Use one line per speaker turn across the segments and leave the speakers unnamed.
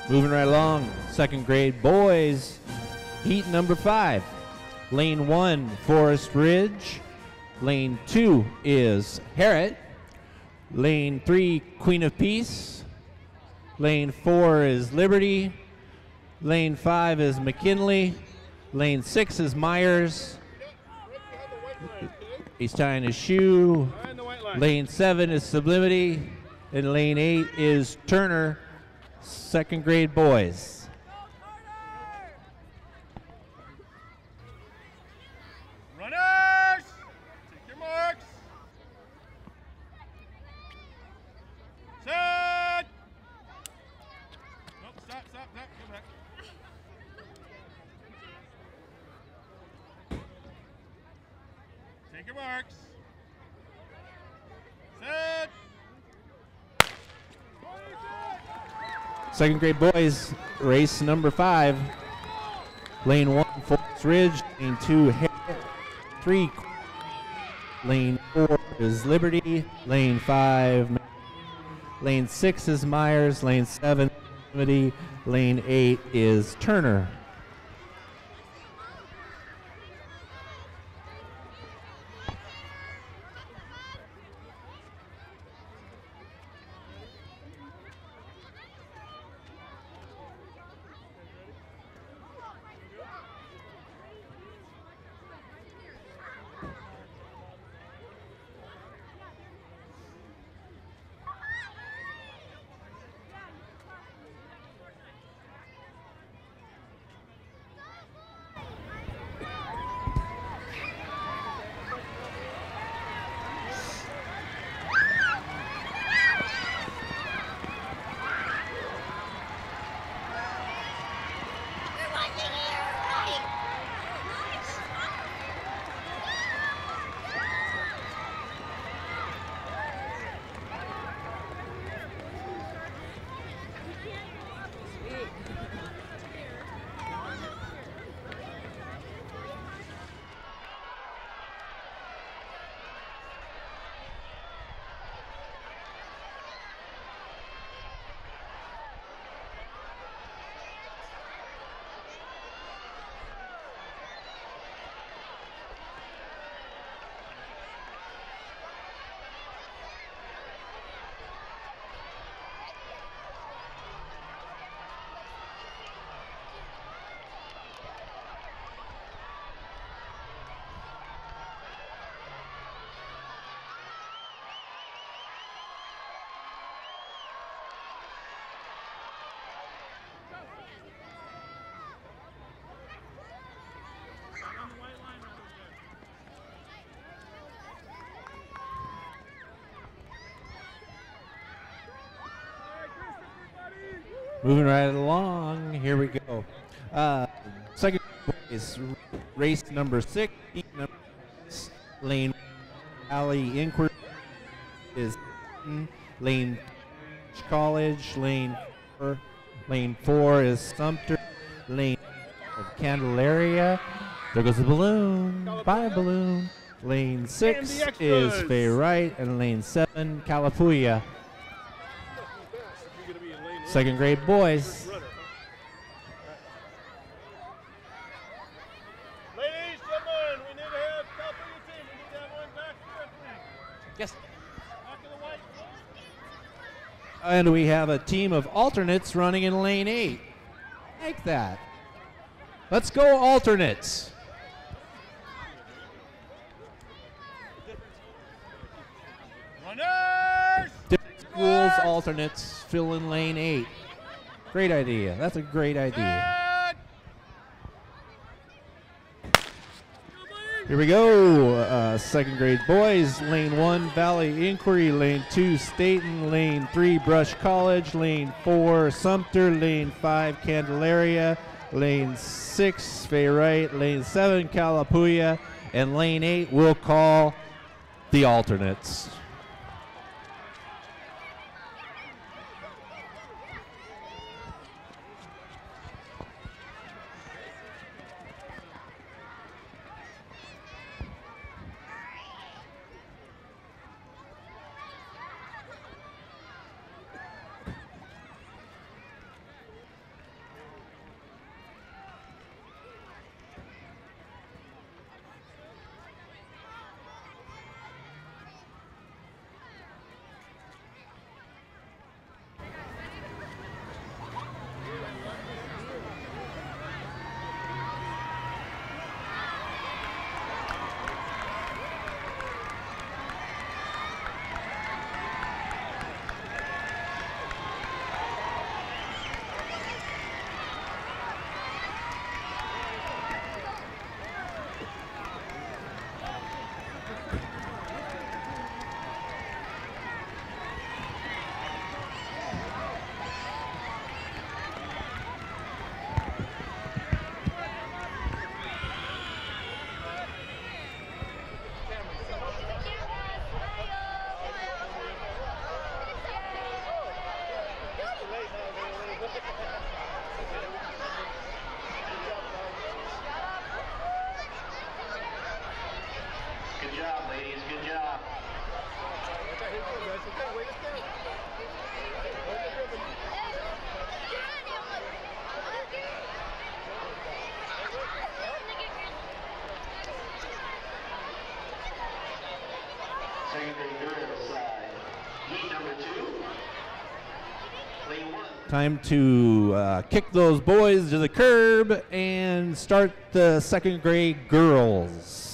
Moving right along, second grade boys, heat number 5. Lane 1, Forest Ridge. Lane 2 is Harriet. Lane 3, Queen of Peace. Lane 4 is Liberty. Lane 5 is McKinley. Lane 6 is Myers. He's tying his shoe. Lane 7 is Sublimity. And lane 8 is Turner, second grade boys.
Runners, take your marks. Set. Nope, stop, go back. Take your marks. Set.
Second grade boys, race number 5. Lane 1, Forest Ridge. Lane 2, Harriet. 3, lane 4 is Liberty. Lane 5, lane 6 is Myers. Lane 7, Liberty. Lane 8 is Turner. Moving right along, here we go. Second is race number 6. Lane Valley Inquiry is lane College. Lane 4 is Sumter. Lane of Candelaria. There goes the balloon. Bye, balloon. Lane 6 is Fay Wright, and lane 7 Calapooia. Second grade boys.
Ladies, gentlemen, we need to have Calapooia team. We need to have one back to referee.
Yes.
Back of the white.
And we have a team of alternates running in lane 8. Like that. Let's go alternates.
Runners!
Different schools, alternates, fill in lane 8. Great idea. That's a great idea. Here we go. Second grade boys. Lane 1, Valley Inquiry. Lane 2, Staten. Lane 3, Brush College. Lane 4, Sumter. Lane 5, Candelaria. Lane 6, Fay Wright. Lane 7, Calapooia. And lane 8 we'll call the alternates.
job, ladies. Good job.
Okay, here we go, guys. Okay, wait a second. Hold the ribbon.
Second grade girls, heat number 2. Lane 1.
Time to kick those boys to the curb and start the second grade girls.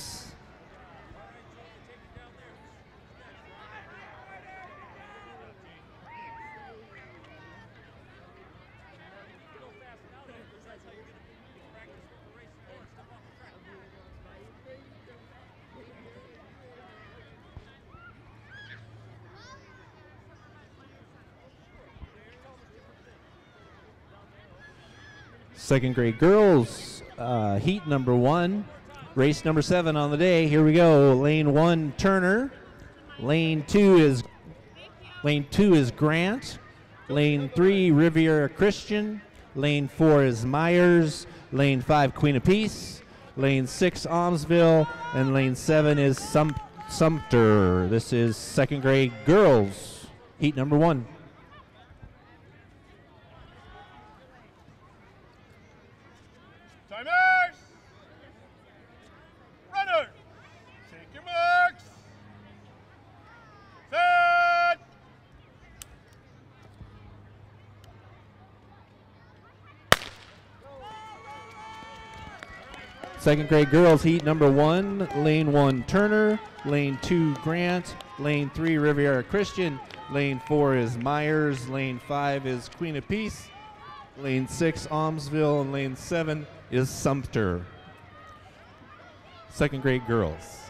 Second grade girls, heat number 1, race number 7 on the day. Here we go. Lane 1, Turner. Lane 2 is Grant. Lane 3, Riviera Christian. Lane 4 is Myers. Lane 5, Queen of Peace. Lane 6, Almsville. And lane 7 is Sumter. This is second grade girls, heat number 1.
Timers! Runners! Take your marks! Set!
Second grade girls heat number 1, lane 1 Turner, lane 2 Grant, lane 3 Riviera Christian, lane 4 is Myers, lane 5 is Queen of Peace, lane 6 Almsville, and lane 7 is Sumter. Second grade girls.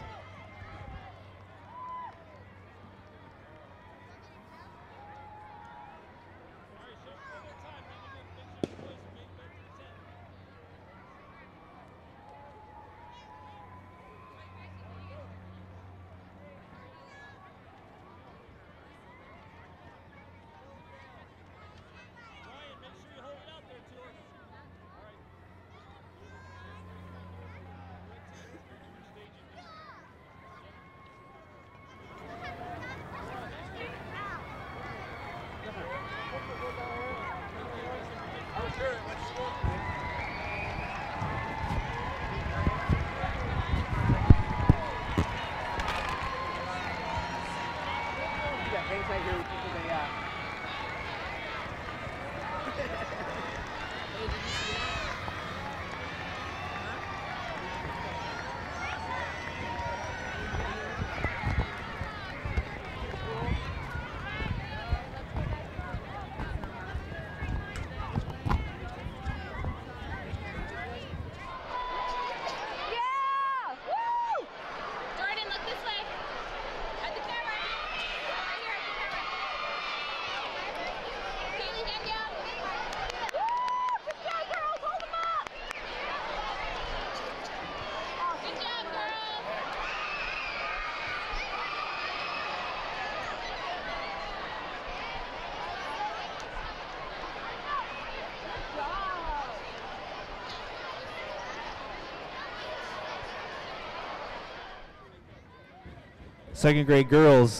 Second grade girls,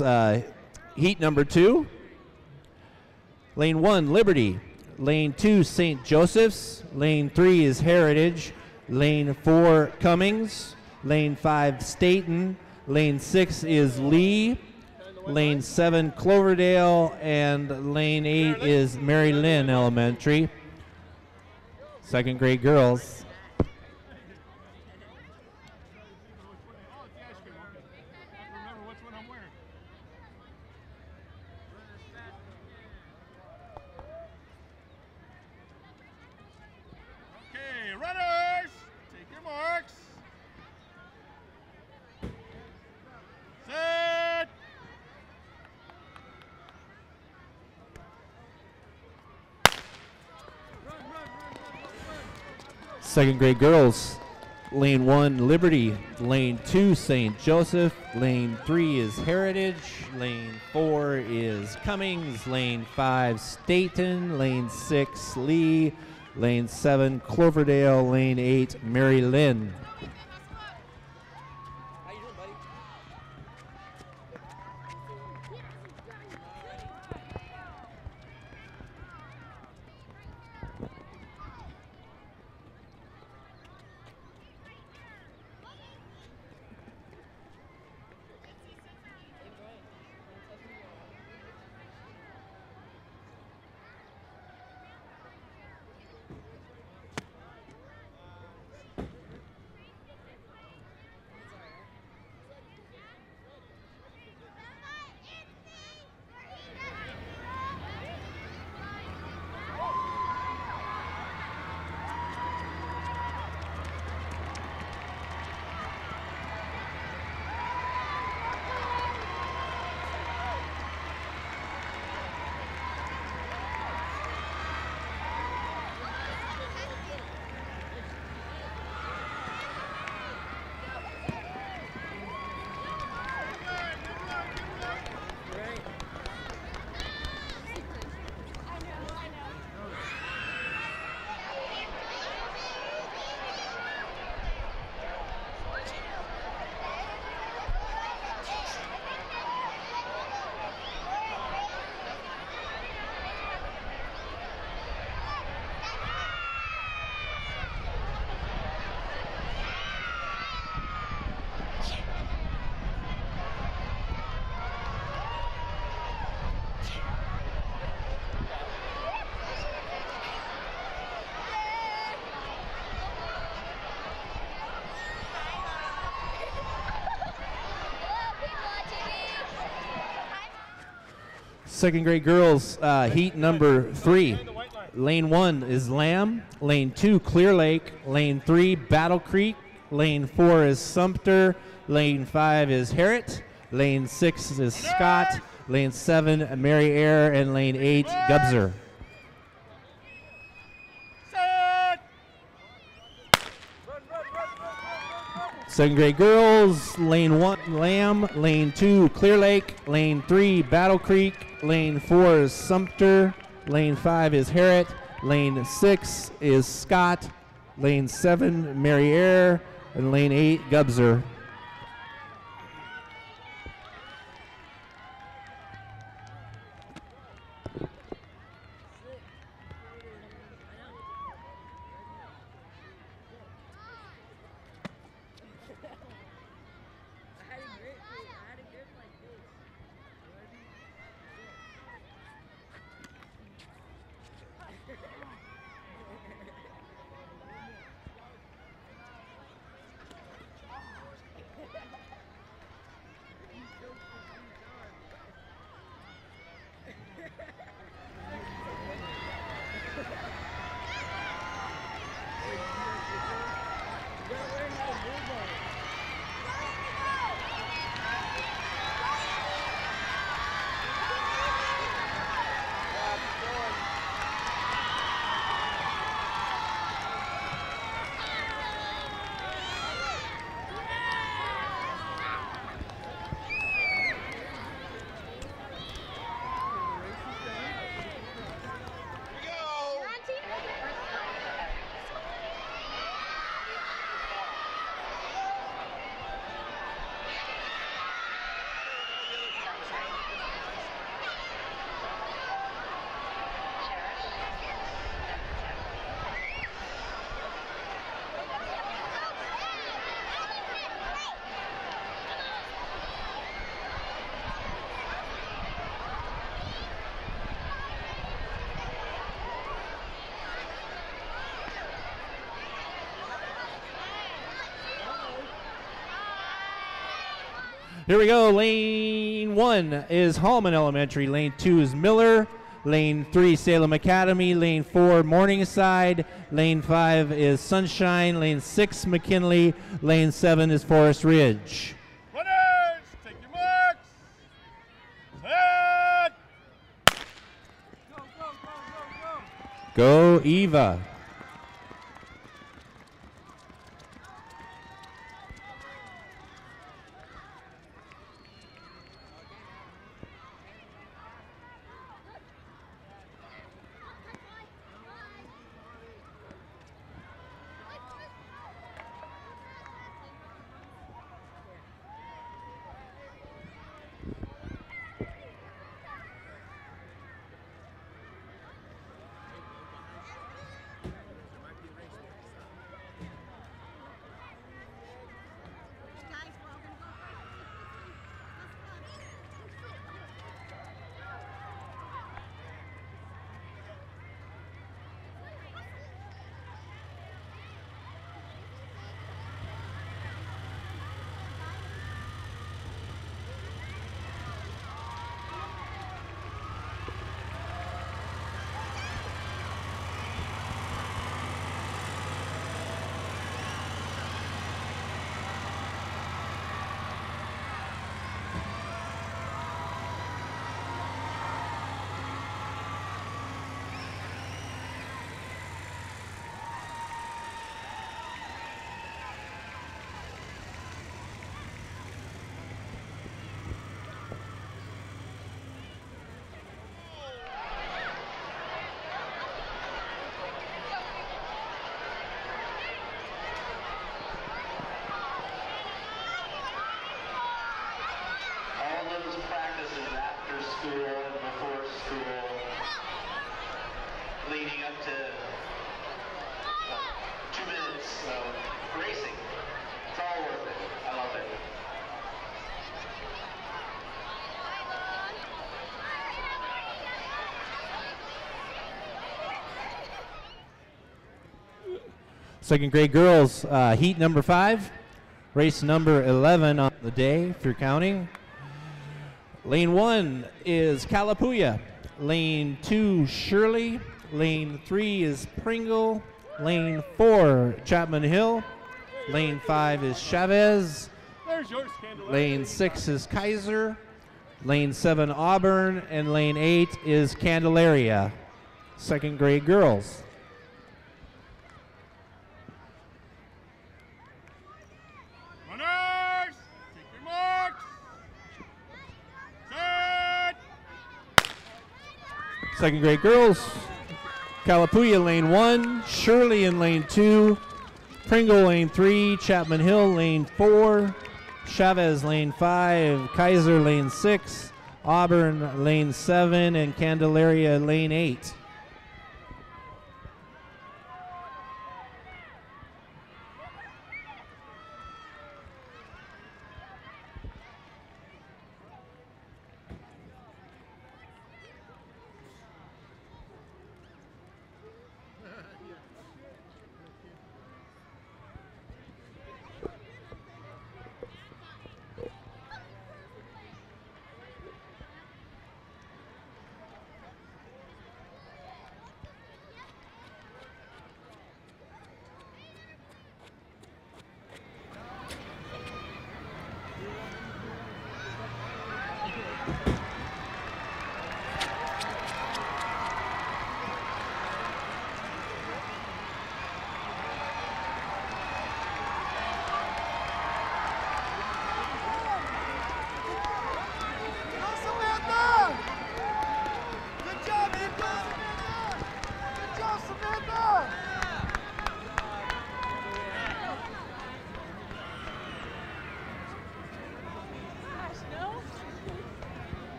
heat number 2. Lane 1, Liberty. Lane 2, St. Joseph's. Lane 3 is Heritage. Lane 4, Cummings. Lane 5, Staten. Lane 6 is Lee. Lane 7, Cloverdale. And lane 8 is Mary Lynn Elementary. Second grade girls.
Runners, take your marks. Set.
Second grade girls, lane 1 Liberty, lane 2 St. Joseph, lane 3 is Heritage, lane 4 is Cummings, lane 5 Staten, lane 6 Lee, lane 7 Cloverdale, lane 8 Mary Lynn.
How you doing, buddy?
Second grade girls, heat number 3. Lane 1 is Lamb. Lane 2, Clear Lake. Lane 3, Battle Creek. Lane 4 is Sumter. Lane 5 is Harriet. Lane 6 is Scott. Lane 7, Mary Air. And lane 8, Gubzer. Second grade girls, lane 1, Lamb, lane 2, Clear Lake, lane 3, Battle Creek, lane 4 is Sumter, lane 5 is Harriet, lane 6 is Scott, lane 7, Mary Air, and lane 8, Gubzer. Here we go. Lane 1 is Hallman Elementary. Lane 2 is Miller. Lane 3, Salem Academy. Lane 4, Morningside. Lane 5 is Sunshine. Lane 6, McKinley. Lane 7 is Forest Ridge.
Runners, take your marks. Head. Go, go, go, go, go.
Go, Eva.
Practices after school and before school, leading up to 2 minutes of racing. It's all worth it. I love it.
Second grade girls, heat number 5, race number 11 on the day, if you're counting. Lane 1 is Calapooya. Lane 2, Shirley. Lane 3 is Pringle. Lane 4, Chapman Hill. Lane 5 is Chavez.
There's yours, Candelaria.
Lane 6 is Kaiser. Lane 7, Auburn. And lane 8 is Candelaria. Second grade girls.
Runners, take your marks. Set.
Second grade girls. Calapooya lane 1, Shirley in lane 2, Pringle lane 3, Chapman Hill lane 4, Chavez lane 5, Kaiser lane 6, Auburn lane 7, and Candelaria lane 8.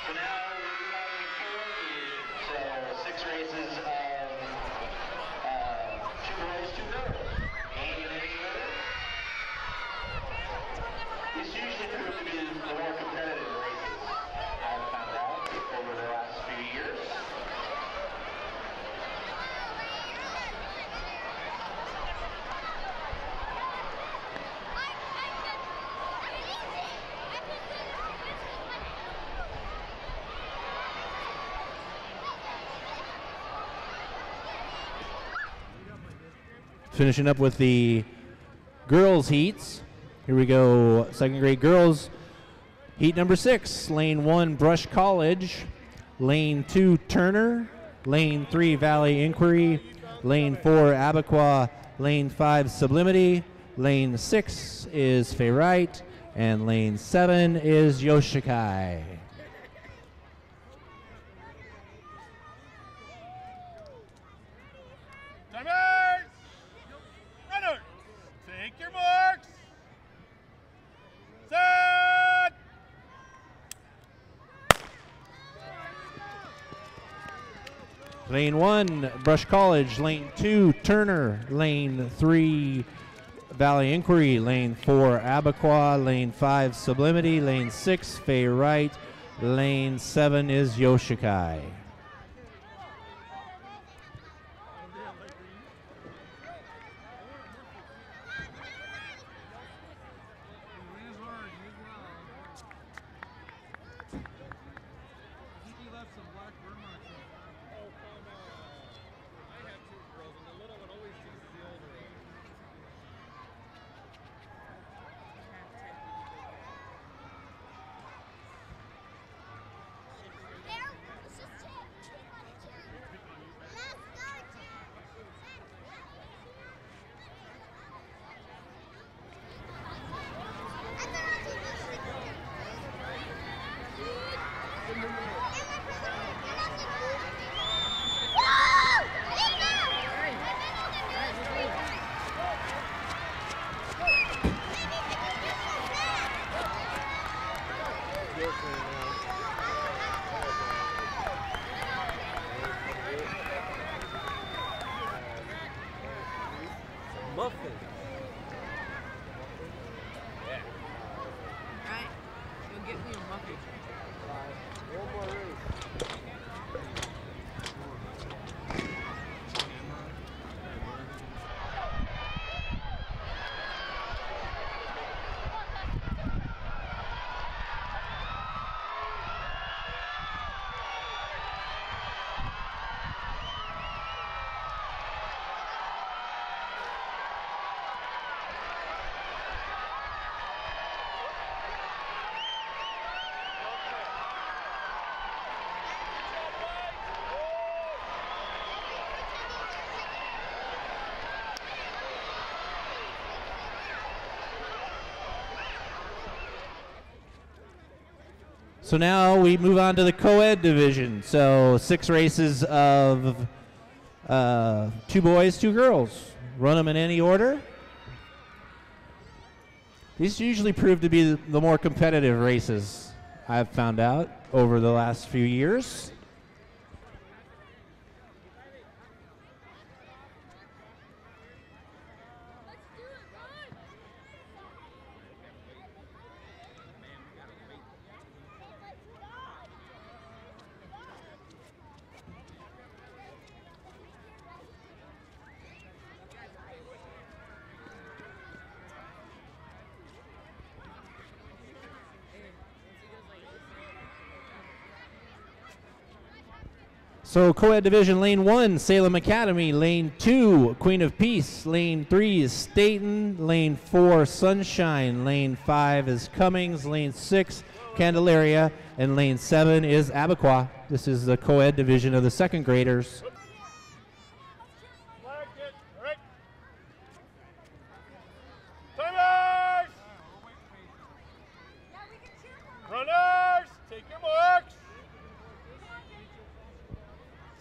So now we're going for is 6 races of 2 boys, 2 girls. And these usually prove to be the more competitive races, I've found out over the last few years.
Finishing up with the girls heats. Here we go, second grade girls. Heat number 6, lane 1, Brush College. Lane 2, Turner. Lane 3, Valley Inquiry. Lane 4, Abaquah. Lane 5, Sublimity. Lane 6 is Fayrite. And lane 7 is Yoshikai.
Timers! Runners, take your marks. Set.
Lane 1, Brush College. Lane 2, Turner. Lane 3, Valley Inquiry. Lane 4, Abaquah. Lane 5, Sublimity. Lane 6, Fayrite. Lane 7 is Yoshikai.
There, it's just
So now we move on to the co-ed division. So 6 races of 2 boys, 2 girls. Run them in any order. These usually prove to be the more competitive races, I've found out over the last few years. So co-ed division, lane 1, Salem Academy. Lane 2, Queen of Peace. Lane 3 is Staten. Lane 4, Sunshine. Lane 5 is Cummings. Lane 6, Candelaria. And lane 7 is Abaquah. This is the co-ed division of the 2nd graders.
Flag it. All right. Timers! Runners, take your marks.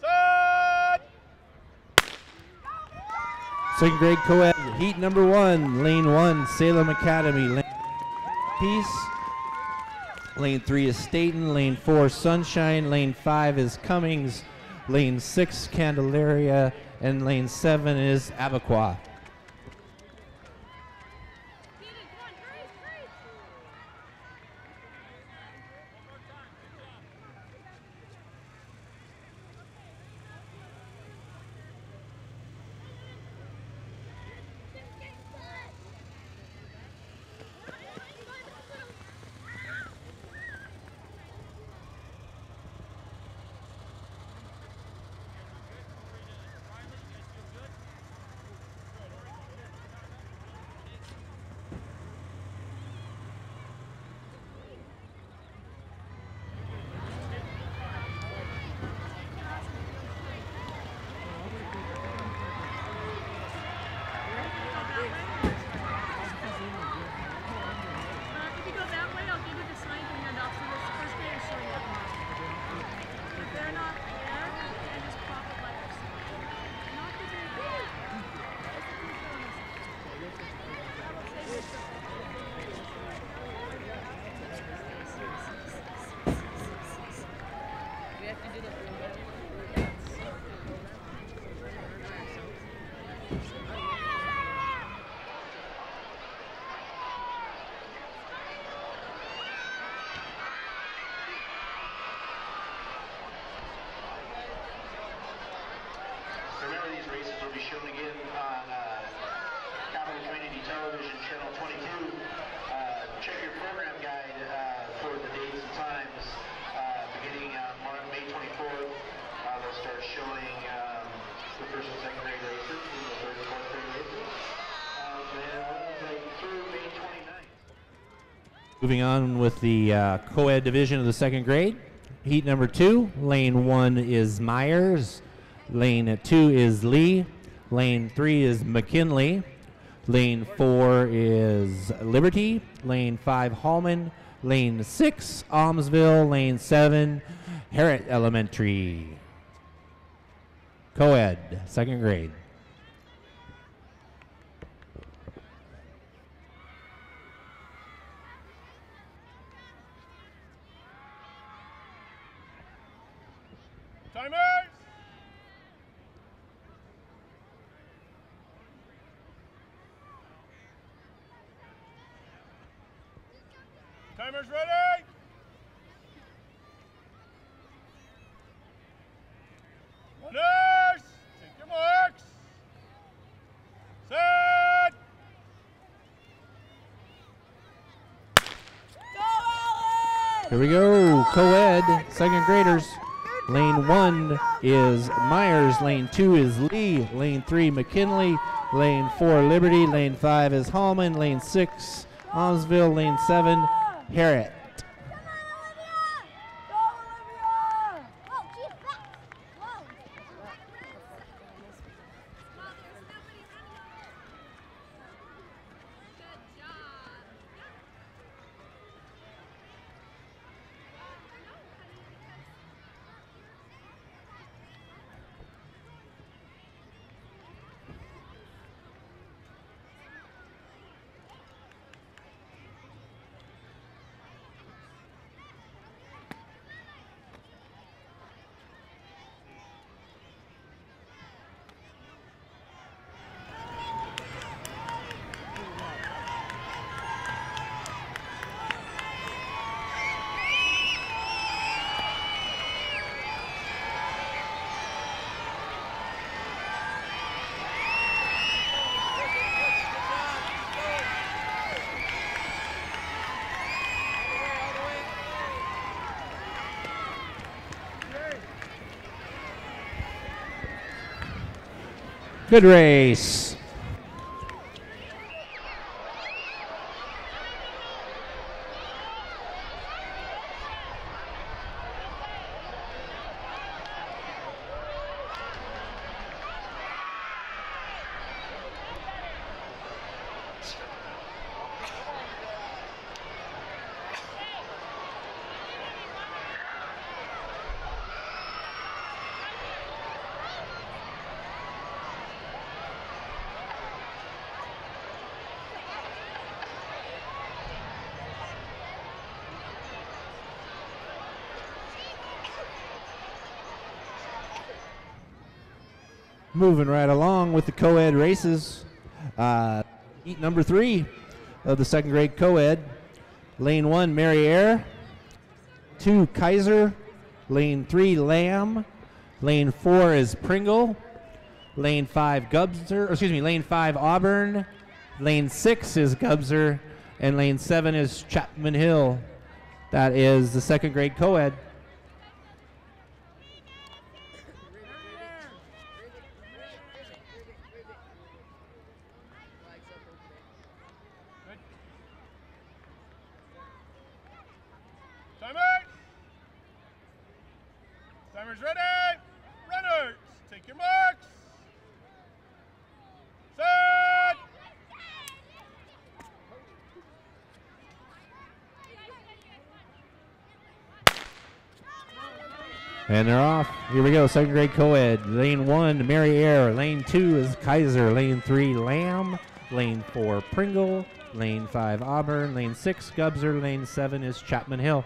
Set!
2nd grade co-ed, heat number 1, lane 1, Salem Academy. Lane Peace. Lane 3 is Staten. Lane 4, Sunshine. Lane 5 is Cummings. Lane 6, Candelaria. And lane 7 is Abaquah.
If you go that way, I'll give you the sign to hand off. So this first day is showing up. If they're not there, then just pop it like this. Not the day. We have to do the
Remember, these races will be shown again on Capital Community Television, Channel 22. Check your program guide for the dates and times. Beginning on May 24th, they'll start showing the first and second grade races, and the third and fourth grade races. And through May 29th.
Moving on with the co-ed division of the 2nd grade. Heat number 2, lane 1 is Myers. Lane 2 is Lee. Lane 3 is McKinley. Lane 4 is Liberty. Lane 5, Hallman. Lane 6, Almsville. Lane 7, Harriet Elementary. Co-ed, 2nd grade.
Timers! Timers ready? Runners, take your marks. Set!
Here we go, co-ed, 2nd graders. Lane 1 is Myers. Lane 2 is Lee. Lane 3, McKinley. Lane 4, Liberty. Lane 5 is Hallman. Lane 6, Almsville. Lane 7, Harriet. Good race. Moving right along with the co-ed races. Heat number 3 of the second grade co-ed. Lane 1, Mary Air. 2, Kaiser. Lane 3, Lamb. Lane 4 is Pringle. Lane 5, Lane 5, Auburn. Lane 6 is Gubser. And lane 7 is Chapman Hill. That is the second grade co-ed.
Timer! Timer's ready! Runners, take your marks! Set!
And they're off. Here we go, second grade co-ed. Lane 1, Mary Air. Lane 2 is Kaiser. Lane 3, Lamb. Lane 4, Pringle. Lane 5, Auburn. Lane 6, Gubser. Lane 7 is Chapman Hill.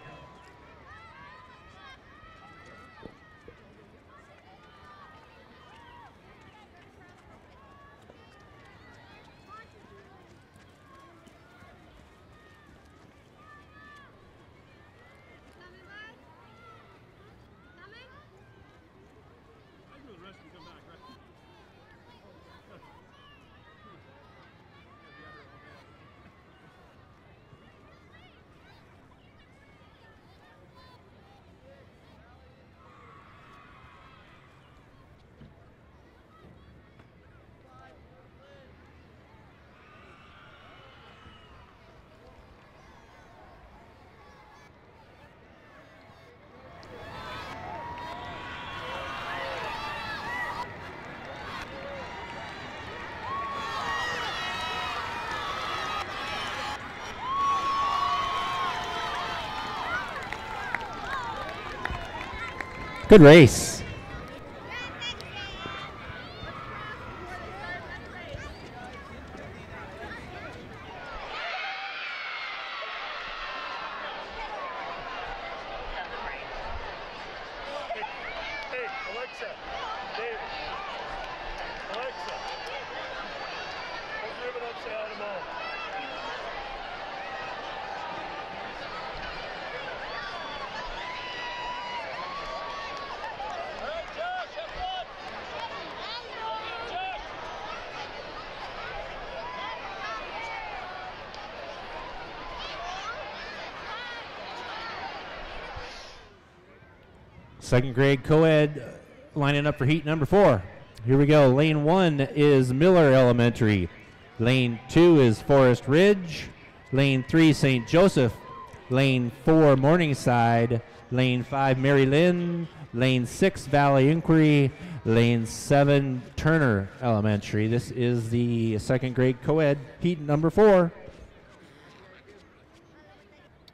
Good race.
Hey, Alexa, David, Alexa, let's rip it up, say hi to Mom. All right, Josh, have fun. Josh.
Second grade co-ed lining up for heat number 4. Here we go. Lane 1 is Miller Elementary. Lane 2 is Forest Ridge. Lane 3, St. Joseph. Lane 4, Morningside. Lane 5, Mary Lynn. Lane 6, Valley Inquiry. Lane 7, Turner Elementary. This is the second grade co-ed heat number 4.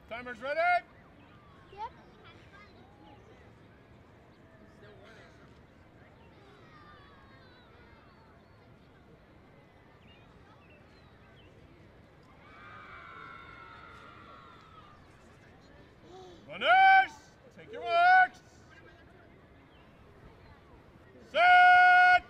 Timer's ready? Runners, take your marks. Set.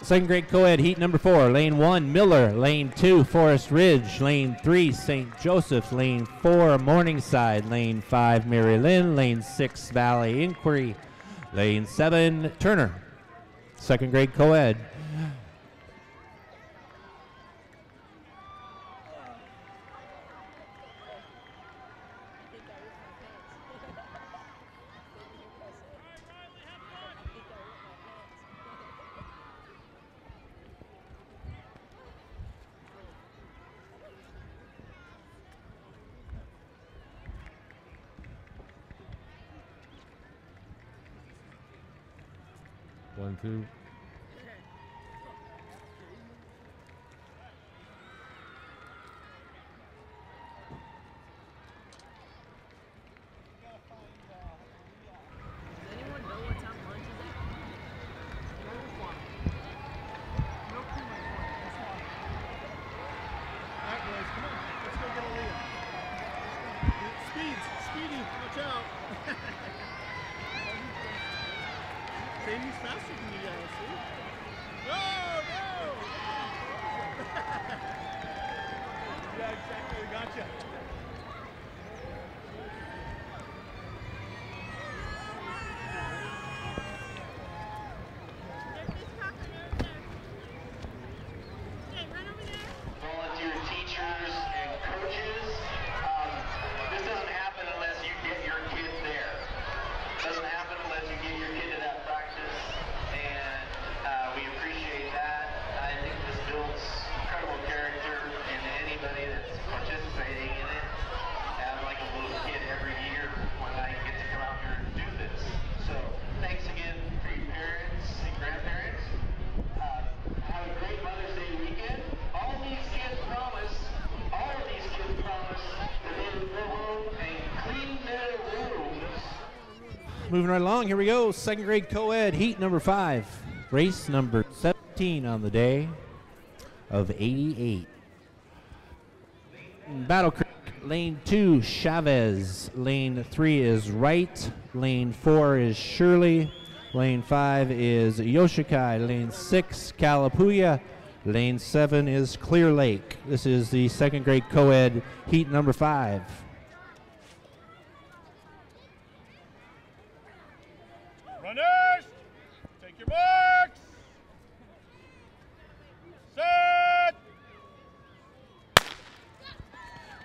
Second grade co-ed heat number 4. Lane 1, Miller. Lane 2, Forest Ridge. Lane 3, St. Joseph. Lane 4, Morningside. Lane 5, Mary Lynn. Lane 6, Valley Inquiry. Lane 7, Turner. Second grade co-ed.
1, 2.
Does anyone know what time lunch is at? No cream on it.
All right, boys, come on. Let's go get a lead. Speedy, watch out. Jamie's faster than you guys, see? No! Yeah, exactly, we gotcha.
Volunteer teachers and coaches. This doesn't happen unless you get your kid there. Doesn't happen unless you get your kid to that practice, and we appreciate that. I think this builds incredible character in anybody that's participating in it. I'm like a little kid every year when I get to come out here and do this. So thanks again for your parents and grandparents. Have a great Mother's Day weekend. All of these kids promise that they will go home and clean their rooms.
Moving right along, here we go. Second grade co-ed heat number 5. Race number 17 on the day of 88. Battle Creek, lane 2, Chavez. Lane 3 is Wright. Lane 4 is Shirley. Lane 5 is Yoshikai. Lane 6, Kalapuya. Lane 7 is Clear Lake. This is the second grade co-ed heat number 5.
Runners, take your marks. Set.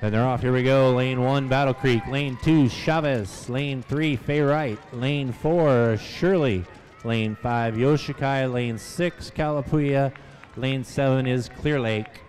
And they're off. Here we go. Lane 1, Battle Creek. Lane 2, Chavez. Lane 3, Fay Wright. Lane 4, Shirley. Lane 5, Yoshikai. Lane 6, Kalapuya. Lane 7 is Clear Lake.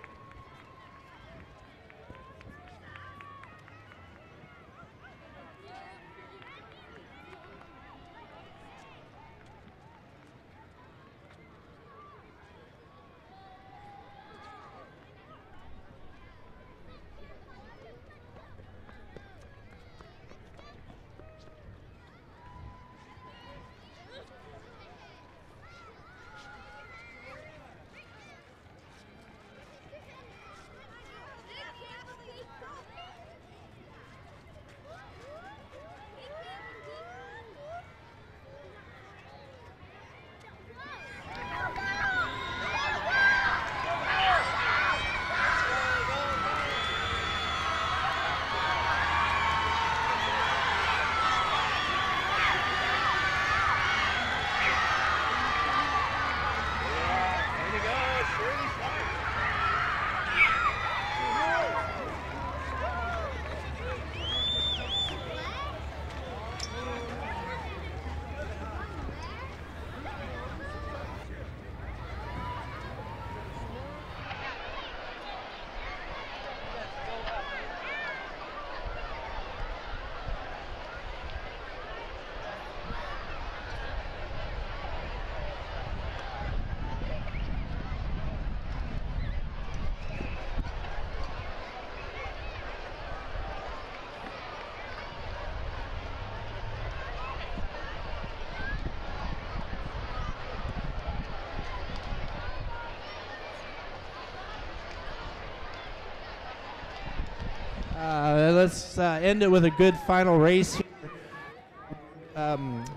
Let's end it with a good final race here.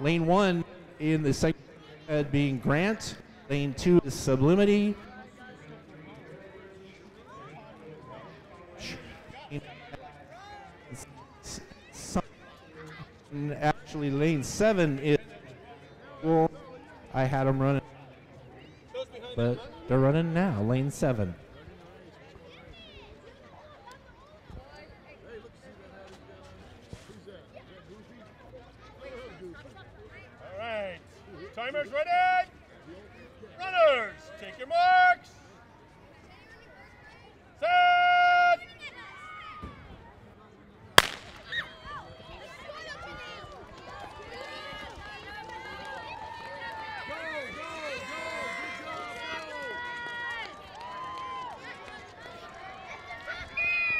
Lane 1 in the second being Grant. Lane 2 is Sublimity. Actually, lane 7 is. Well, I had them running, but they're running now. Lane 7.
All right. Timers ready? Runners, take your marks. Set.
Go, go!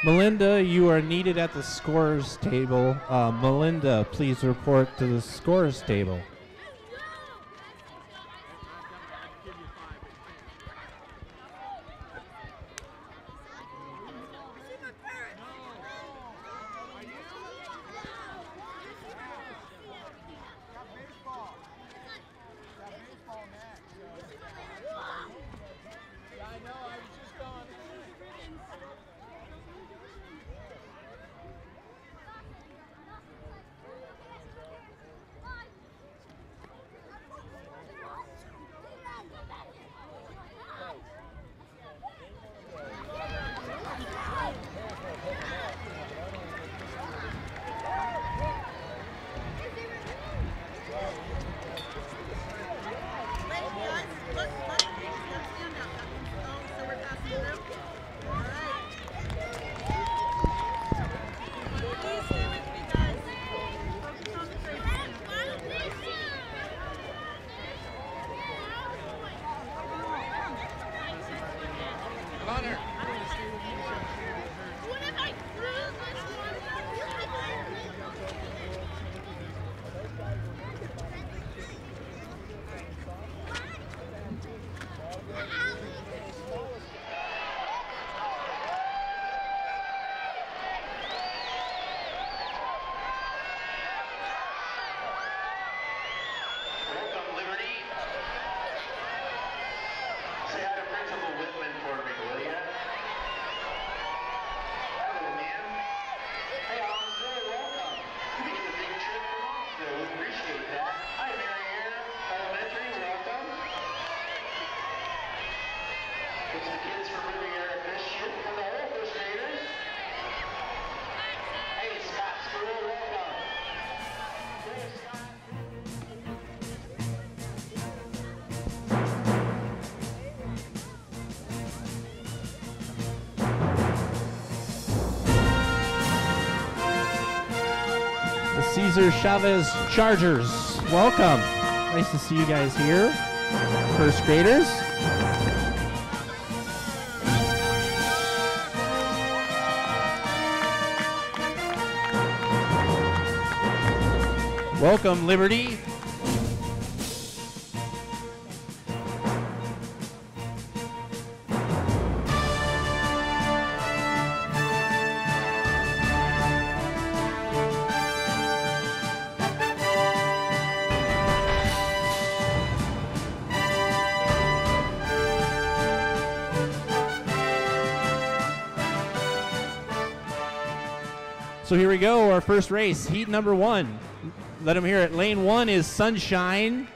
Melinda, you are needed at the scores table. Melinda, please report to the scores table.
Welcome, Liberty. Say hi to Principal Whitman for me, will ya? Hello, man. Hey, Alonsville, welcome. You made the big trip from Alonsville. We appreciate that. Hi, Marianna Elementary, welcome. It's the kids from Riviera Christian for the whole first graders. Hey, Scott School, welcome. Hey, Scott.
The Cesar Chavez Chargers, welcome. Nice to see you guys here. First graders. Welcome, Liberty. So here we go, our first race, heat number 1. Let them hear it. Lane 1 is Sunshine.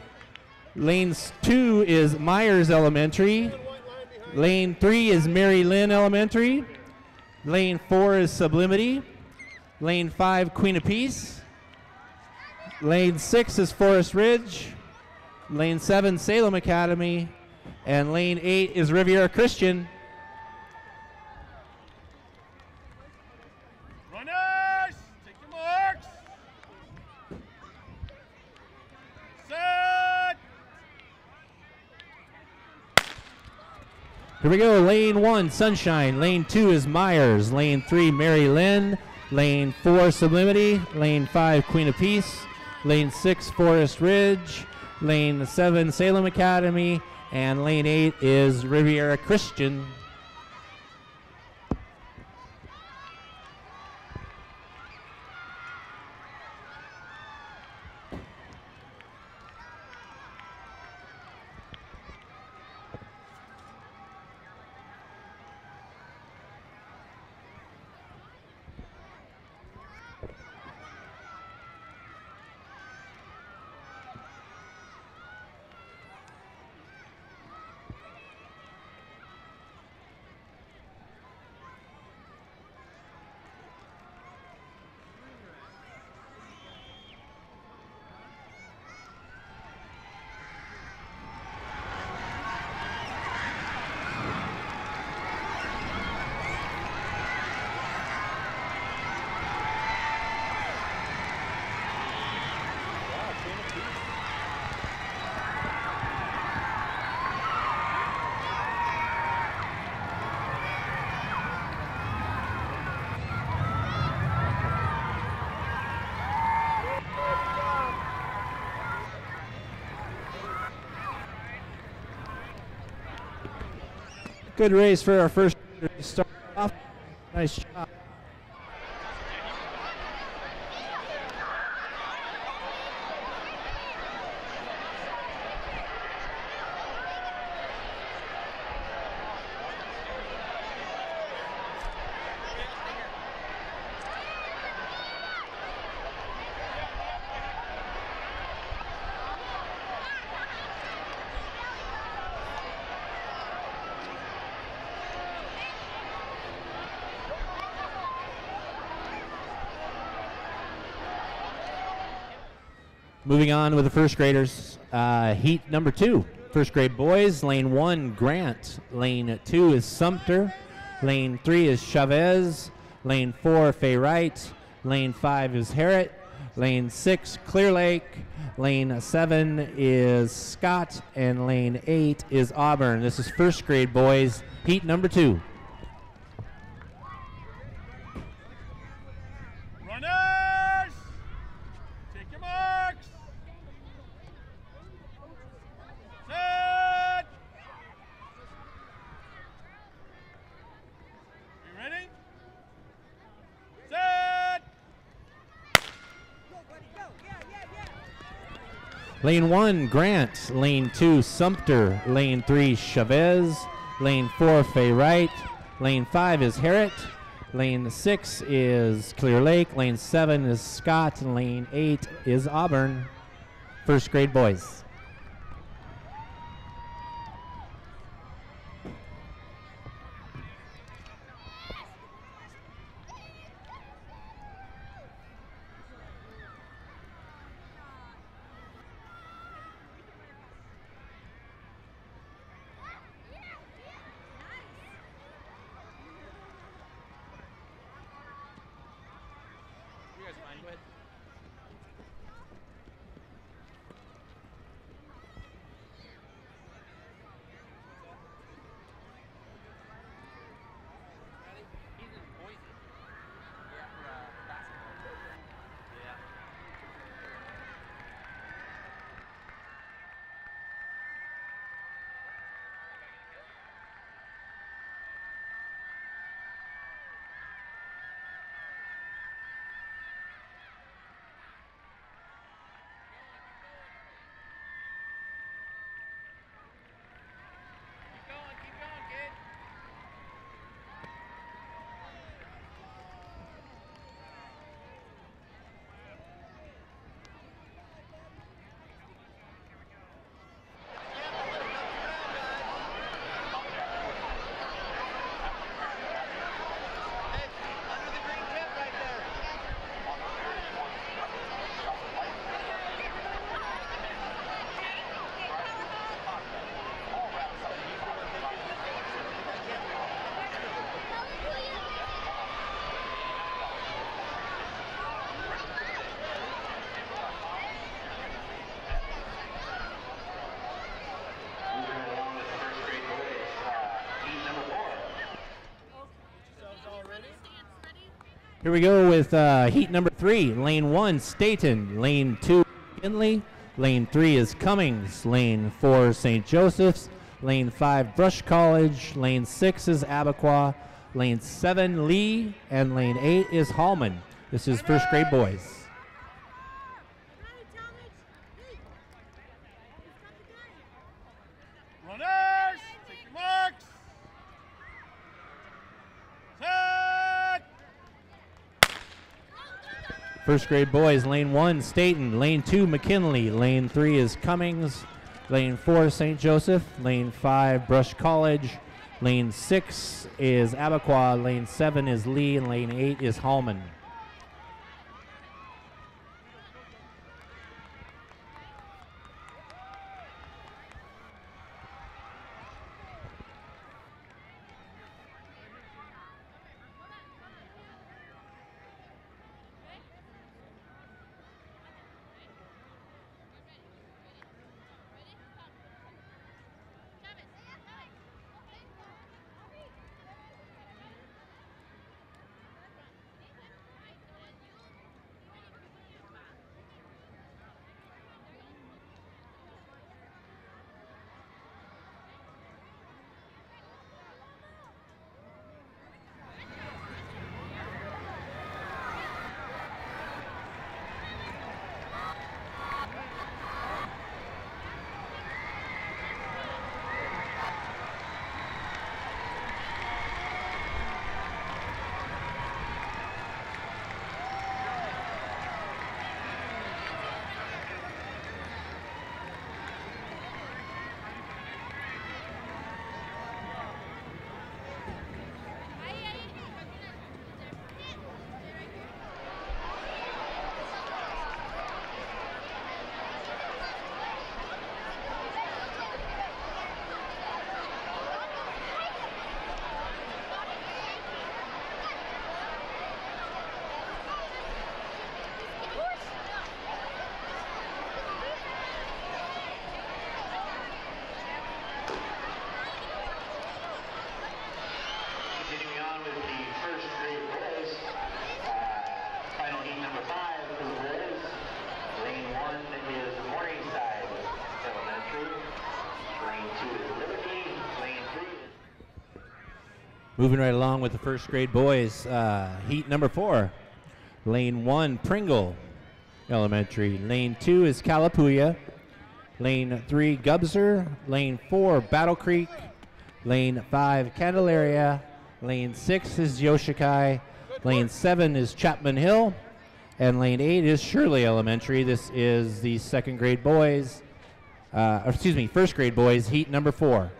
Lane 2 is Myers Elementary. Lane 3 is Mary Lynn Elementary. Lane 4 is Sublimity. Lane 5, Queen of Peace. Lane 6 is Forest Ridge. Lane 7, Salem Academy. And lane 8 is Riviera Christian.
Runners, take your marks. Set.
Here we go, lane 1, Sunshine. Lane 2 is Myers. Lane 3, Mary Lynn. Lane 4, Sublimity. Lane 5, Queen of Peace. Lane 6, Forest Ridge. Lane 7, Salem Academy. And lane 8 is Riviera Christian. Good race for our first start off. Nice job. Moving on with the first graders, heat number 2. First grade boys, lane 1, Grant. Lane 2 is Sumter. Lane 3 is Chavez. Lane 4, Fay Wright. Lane 5 is Harrod. Lane 6, Clear Lake. Lane 7 is Scott. And lane 8 is Auburn. This is first grade boys, heat number 2.
Runners! Take your marks! Set! You ready? Set!
Lane 1, Grant. Lane 2, Sumter. Lane 3, Chavez. Lane 4, Fay Wright. Lane 5 is Harrod. Lane 6 is Clear Lake. Lane 7 is Scott. And lane 8 is Auburn. First grade boys. Here we go with heat number 3. Lane 1, Staten. Lane 2, McKinley. Lane 3 is Cummings. Lane 4, St. Joseph's. Lane 5, Brush College. Lane 6 is Abaquah. Lane 7, Lee. And lane 8 is Hallman. This is first grade boys.
Runners! Take your marks! Set!
First grade boys, lane 1, Staten. Lane 2, McKinley. Lane 3 is Cummings. Lane 4, St. Joseph. Lane 5, Brush College. Lane 6 is Abaquah. Lane 7 is Lee. And lane 8 is Hallman. Moving right along with the first grade boys, heat number 4. Lane 1, Pringle Elementary. Lane 2 is Calapooya. Lane 3, Gubser. Lane 4, Battle Creek. Lane 5, Candelaria. Lane 6 is Yoshikai. Lane 7 is Chapman Hill. And lane 8 is Shirley Elementary. This is the second grade boys, first grade boys, heat number 4.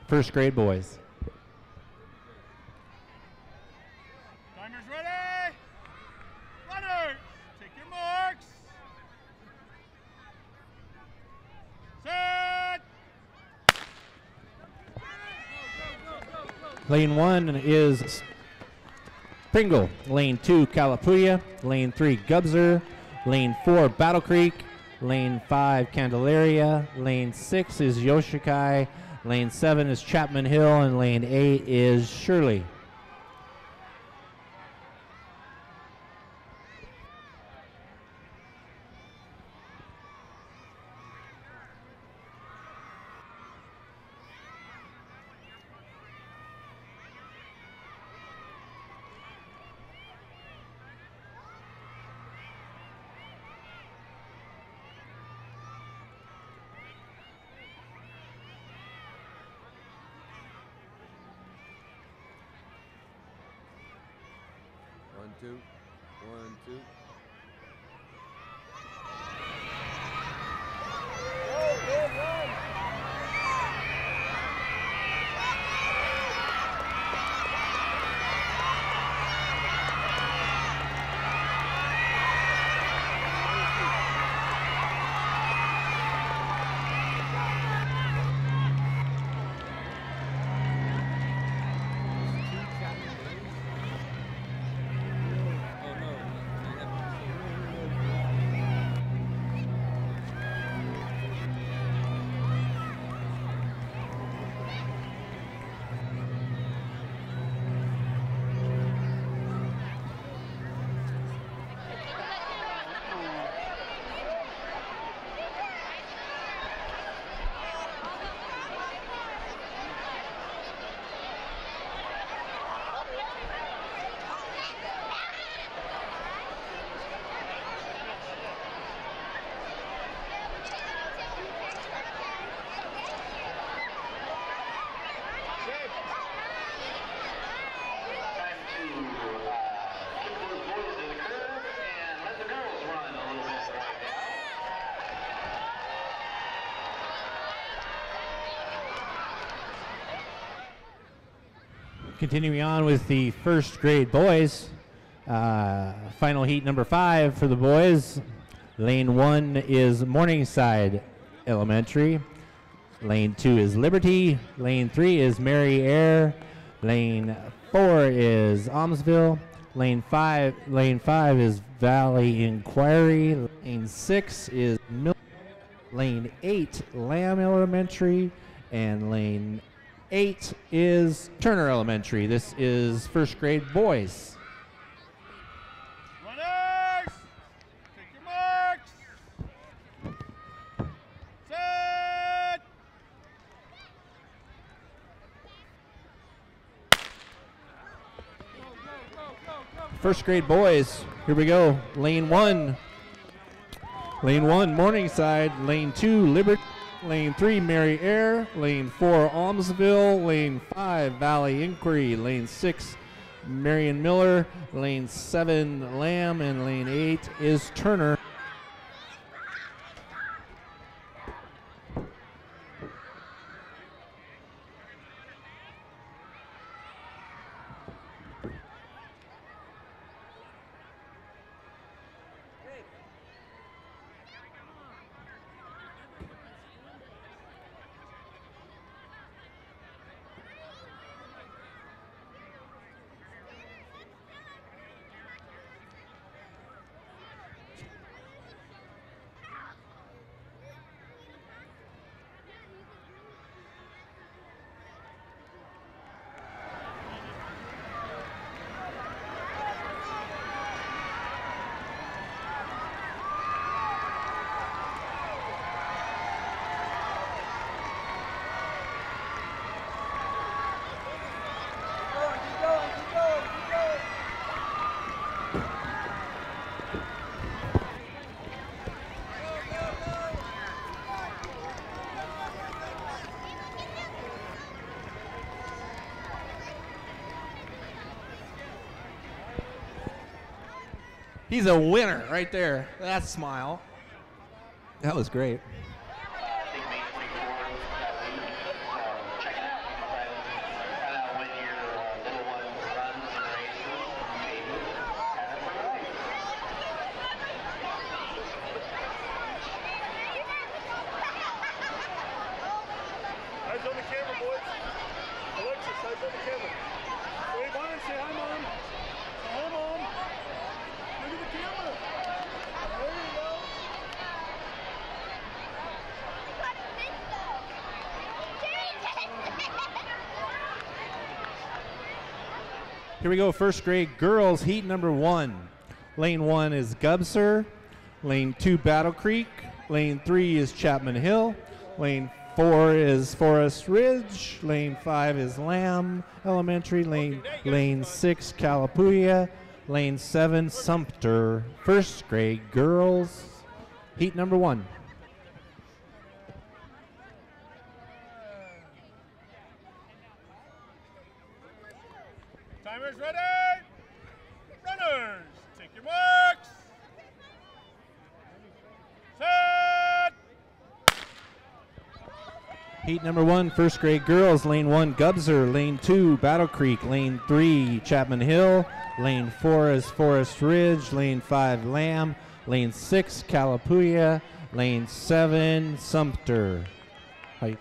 First grade boys.
Timers ready. Runners, take your marks. Set.
Lane 1 is Pringle. Lane 2, Calapooya. Lane 3, Gubser. Lane 4, Battle Creek. Lane 5, Candelaria. Lane 6 is Yoshikai. Lane 7 is Chapman Hill. And lane 8 is Shirley.
One, two. 1, 2.
Time to kick those boys to the curb and let the girls run a little bit right now.
Continuing on with the first grade boys, final heat number 5 for the boys. Lane 1 is Morningside Elementary. Lane 2 is Liberty. Lane 3 is Mary Air. Lane 4 is Almsville. Lane 5 is Valley Inquiry. Lane 6 is Mill. Lane 8, Lamb Elementary. And lane 8 is Turner Elementary. This is first grade boys.
Runners, take your marks. Set.
First grade boys, here we go. Lane 1, Morningside. Lane 2, Liberty. Lane 3, Mary Air. Lane 4, Almsville. Lane 5, Valley Inquiry. Lane 6, Marion Miller. Lane 7, Lamb. And lane 8 is Turner. He's a winner right there. That smile. That was great.
I think May 24th that week. So check it out. You can find out when your little one runs and races. Maybe have it for life.
Eyes on the camera, boys. Alexis, eyes on the camera. Wave on and say hi, Mom. Say hi, Mom. Look at the camera. There you go.
Here we go, first grade girls, heat number 1. Lane 1 is Gubser. Lane 2, Battle Creek. Lane 3 is Chapman Hill. Lane 4 is Forest Ridge. Lane 5 is Lamb Elementary. Lane 6, Calapooia. Lane 7, Sumter. First grade girls, heat number 1.
Timers ready? Runners, take your marks. Set.
Heat number 1, first grade girls, lane 1, Gubser, lane 2, Battle Creek, lane 3, Chapman Hill, lane 4 is Forest Ridge, lane 5, Lamb, lane 6, Calapooia, lane 7, Sumter. Height.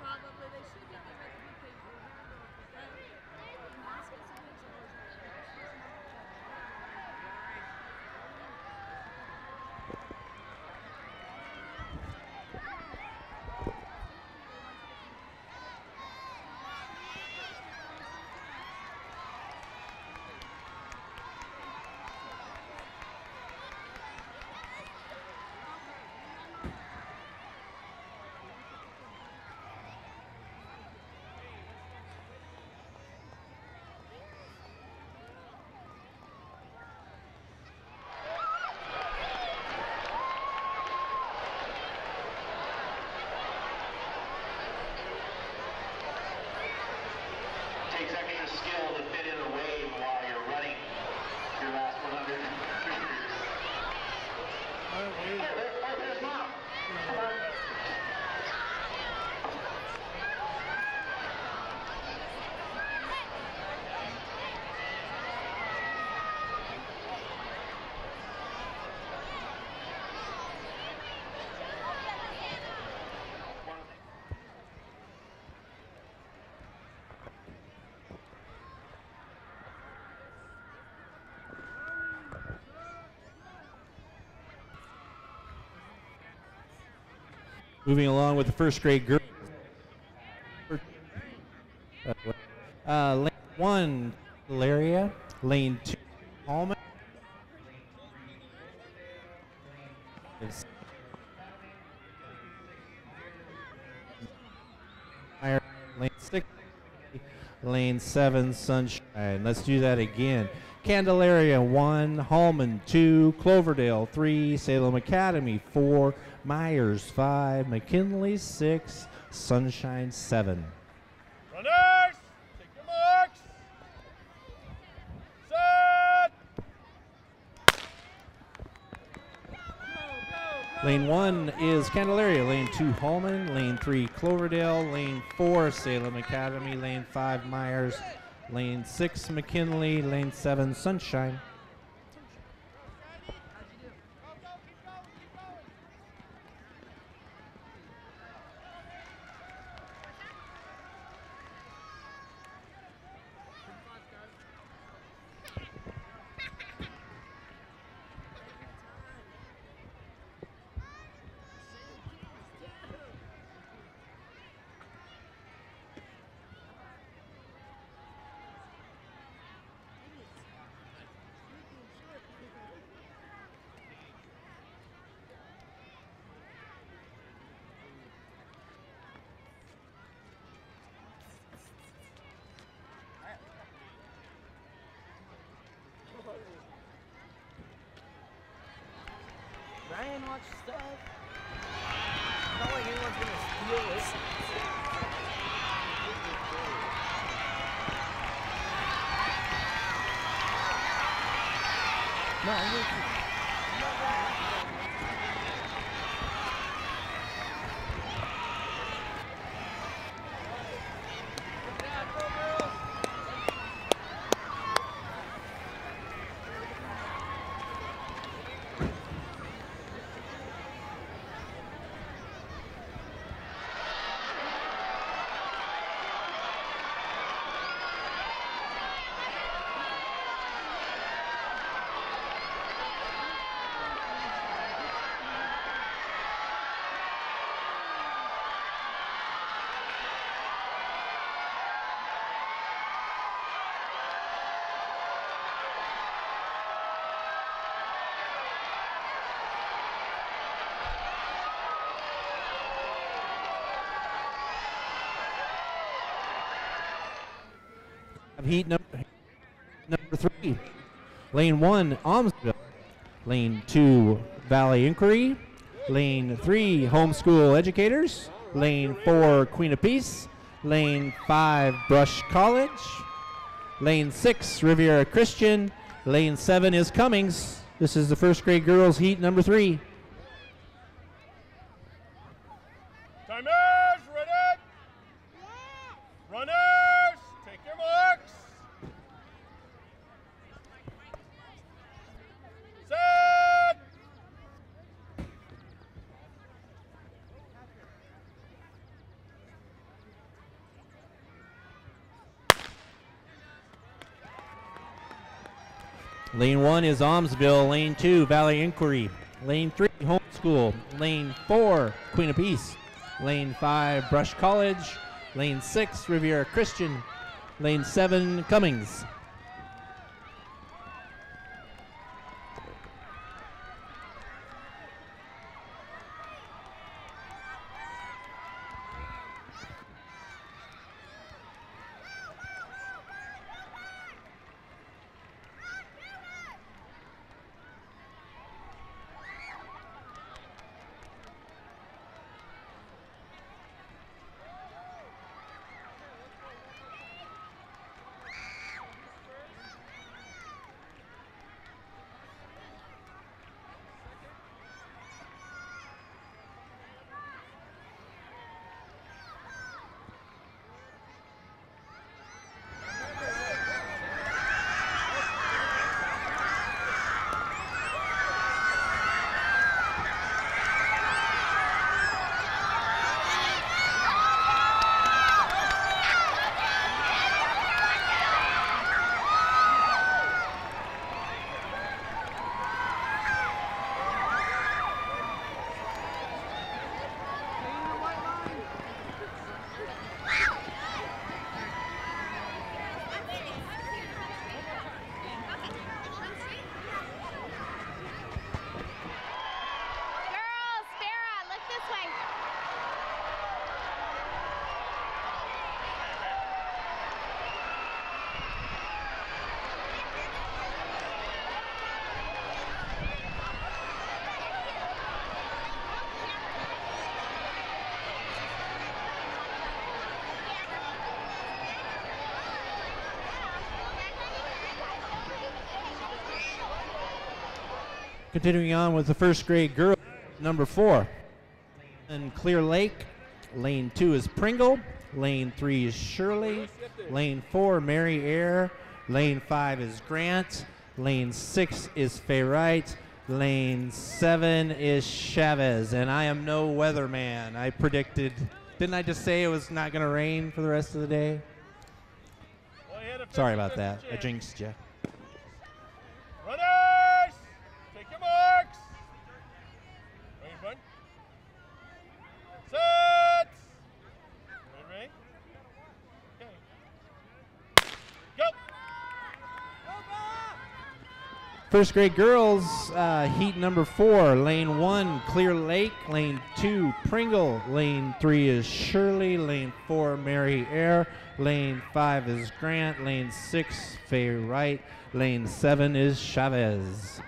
Probably they should get the red paper.
Takes extra skill to fit in a wave while you're running your last 100 meters. There's Mom. Come on.
Moving along with the first grade girls. Lane 1, Hilaria. Lane 2, Hallman. Lane 6, lane 7, Sunshine. Let's do that again. Candelaria 1, Hallman 2, Cloverdale 3, Salem Academy 4, Myers 5, McKinley 6, Sunshine 7.
Runners, take your marks. Set.
Lane 1 is Candelaria, lane 2 Hallman, lane 3 Cloverdale, lane 4 Salem Academy, lane 5 Myers, lane 6 McKinley, lane 7 Sunshine.
and watch stuff. Not like anyone's gonna steal this. No, I'm gonna.
Heat number 3, lane 1, Almsville, lane 2, Valley Inquiry, lane 3, Homeschool Educators, lane 4, Queen of Peace, lane 5, Brush College, lane 6, Riviera Christian, lane 7 is Cummings. This is the first grade girls heat number 3.
Timers, ready? Runners, take your marks. Set.
Lane 1 is Almsville, lane 2, Valley Inquiry, lane 3, Homeschool, lane 4, Queen of Peace, lane 5, Brush College, lane 6, Riviera Christian, lane 7, Cummings. Continuing on with the first grade girl, number 4. And Clear Lake, lane 2 is Pringle, lane 3 is Shirley, lane 4 Mary Air, lane 5 is Grant, lane 6 is Fay Wright, lane 7 is Chavez, and I am no weatherman. I predicted, didn't I just say it was not going to rain for the rest of the day?
Well, you had a
Sorry about
50-50
that. I
chance.
jinxed you.
Runners, take your marks. Ready, bud? Set. Ready? Okay. Go.
First grade girls, heat number 4, lane 1, Clear Lake, lane 2, Pringle, lane 3 is Shirley, lane 4, Mary Air, lane 5 is Grant, lane 6, Fay Wright, lane 7 is Chavez.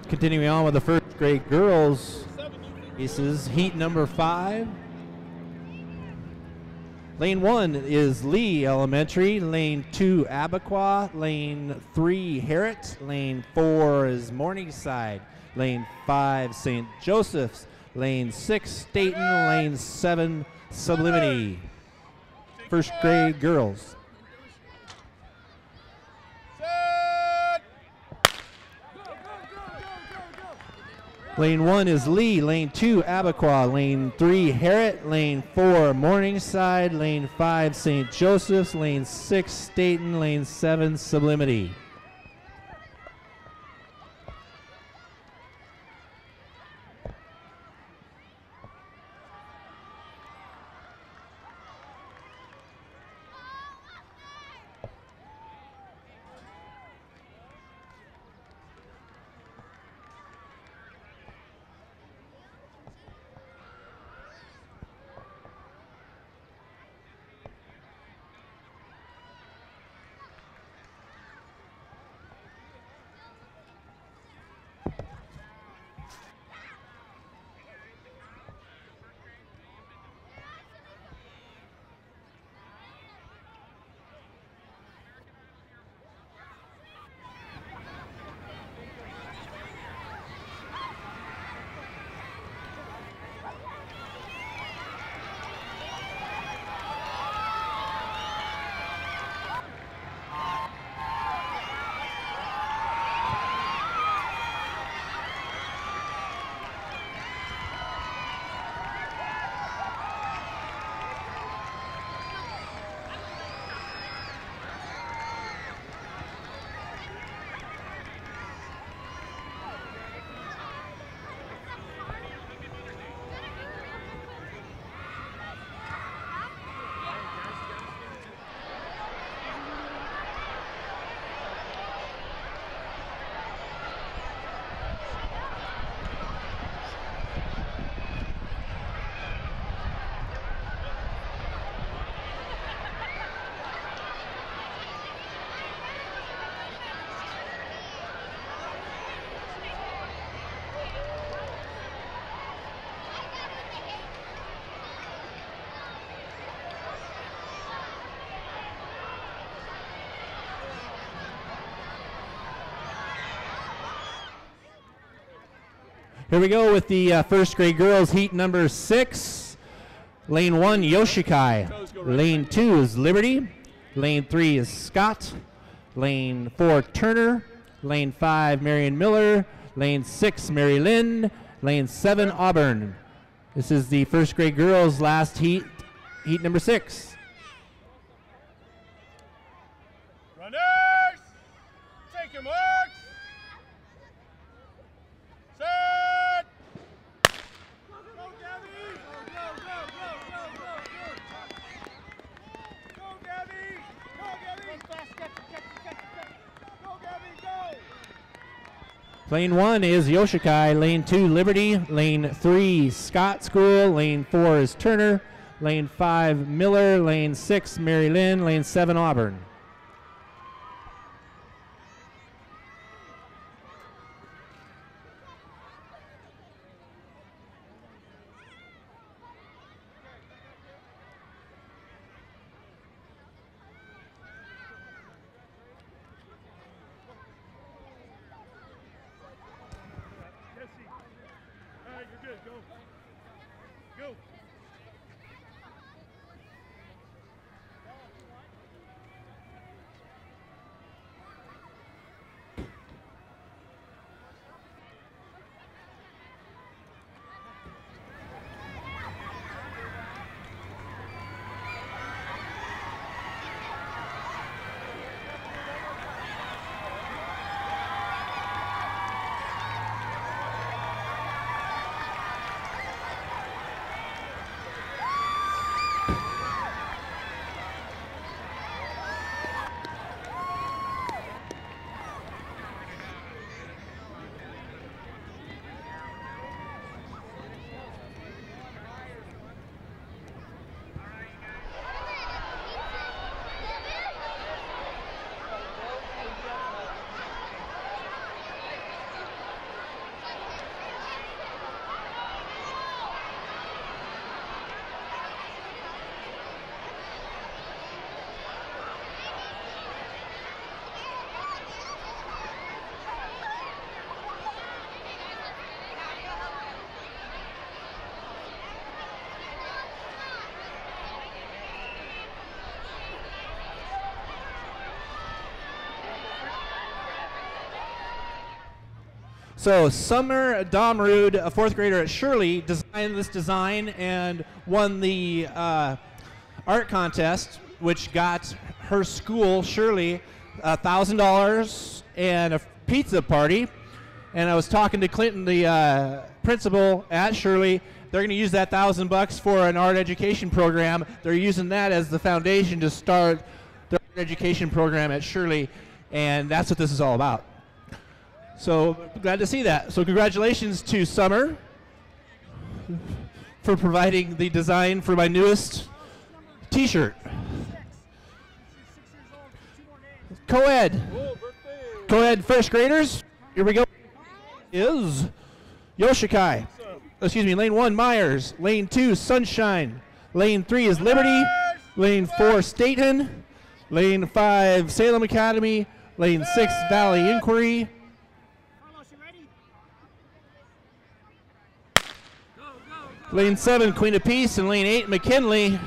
Continuing on with the first grade girls, this is heat number 5. Lane 1 is Lee Elementary, lane 2 Abaquah, lane 3 Harrett, lane 4 is Morningside, lane 5 St. Joseph's, lane 6 Staten, lane 7 Sublimity. First grade girls. Lane 1 is Lee, lane 2 Abaquah, lane 3 Harrett, lane 4 Morningside, lane 5 St. Joseph's, lane 6 Staten, lane 7 Sublimity. Here we go with the first grade girls heat number 6. Lane 1 Yoshikai, lane 2 is Liberty, lane 3 is Scott, lane 4 Turner, lane 5 Marion Miller, lane 6 Mary Lynn, lane 7 Auburn. This is the first grade girls last heat, heat number 6.
Runners, take your marks. Set. Go, Gabby. Go, go, go, go, go, go. Go, Gabby. Go, Gabby. Fast, catch it. Go, Gabby, go.
Lane 1 is Yoshikai, lane 2 Liberty, lane 3 Scott School, lane 4 is Turner, lane 5 Miller, lane 6 Mary Lynn, lane 7 Auburn.
Jesse. All right, you're good. Go. Go.
So Summer Domrud, a fourth grader at Shirley, designed this design and won the art contest, which got her school, Shirley, $1,000 and a pizza party. And I was talking to Clinton, the principal at Shirley. They're going to use that $1,000 for an art education program. They're using that as the foundation to start their art education program at Shirley, and that's what this is all about. So glad to see that. So congratulations to Summer for providing the design for my newest T-shirt. Co-ed. Co-ed first graders. Here we go. Is Yoshikai. Excuse me, lane 1, Myers. Lane 2, Sunshine. Lane 3 is Liberty. Lane 4, Staten. Lane 5, Salem Academy. Lane 6, Valley Inquiry. Lane 7, Queen of Peace, and lane 8, McKinley.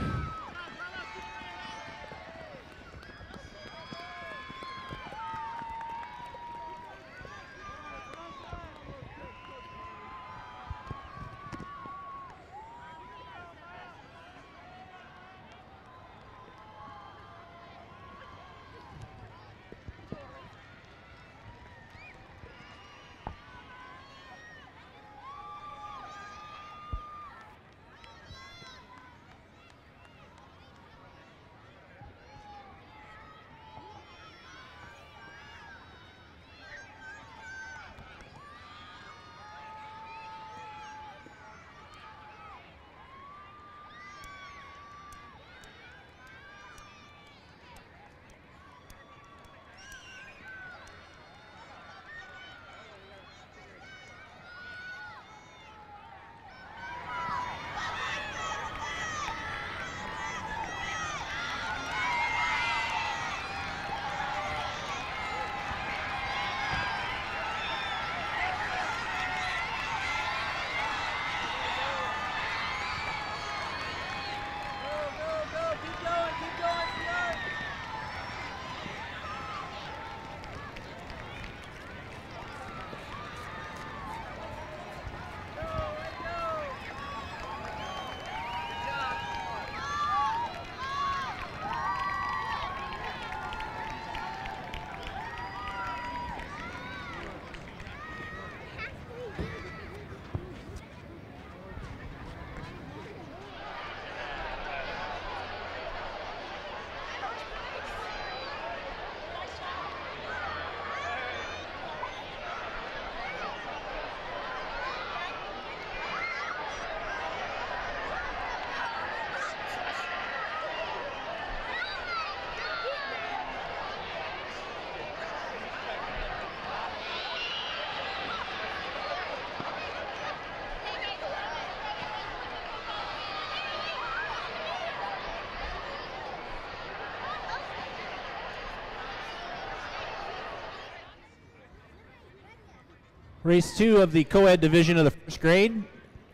Race 2 of the co-ed division of the first grade.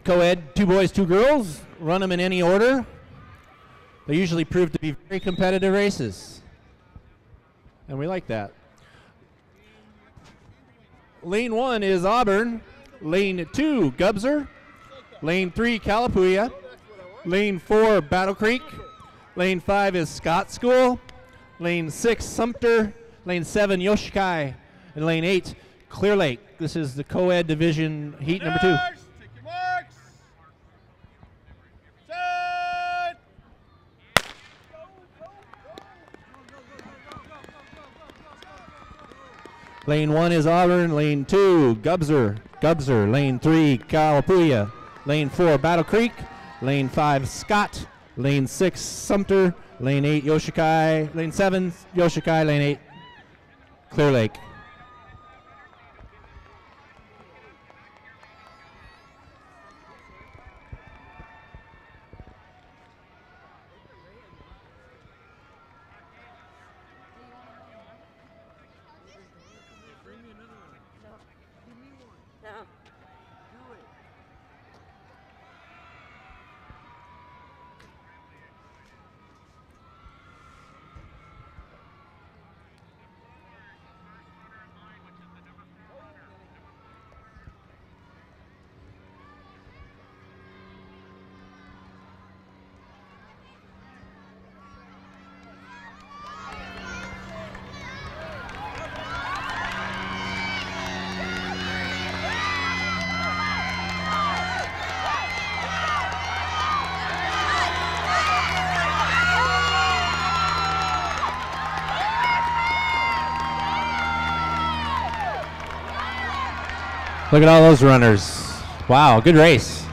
Co-ed, 2 boys, 2 girls. Run them in any order. They usually prove to be very competitive races, and we like that. Lane 1 is Auburn. Lane 2, Gubser. Lane 3, Calapooia. Lane 4, Battle Creek. Lane 5 is Scott School. Lane 6, Sumter. Lane 7, Yoshikai. And lane 8, Clear Lake. This is the co-ed division heat number 2.
Take your marks. Set.
Lane 1 is Auburn. Lane 2, Gubser. Gubser. Lane 3, Calapooia. Lane 4, Battle Creek. Lane 5, Scott. Lane 6, Sumter. Lane 8, Yoshikai. Lane 7, Yoshikai. Lane 8, Clear Lake. Look at all those runners. Wow, good race.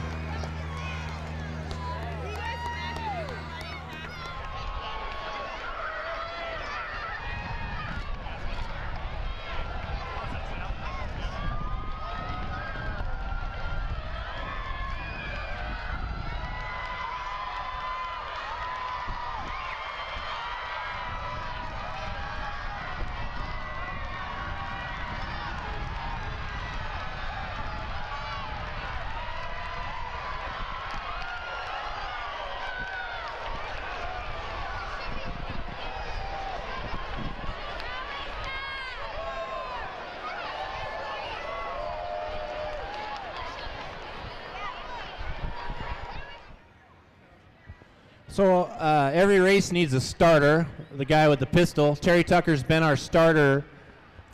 So every race needs a starter, the guy with the pistol. Terry Tucker's been our starter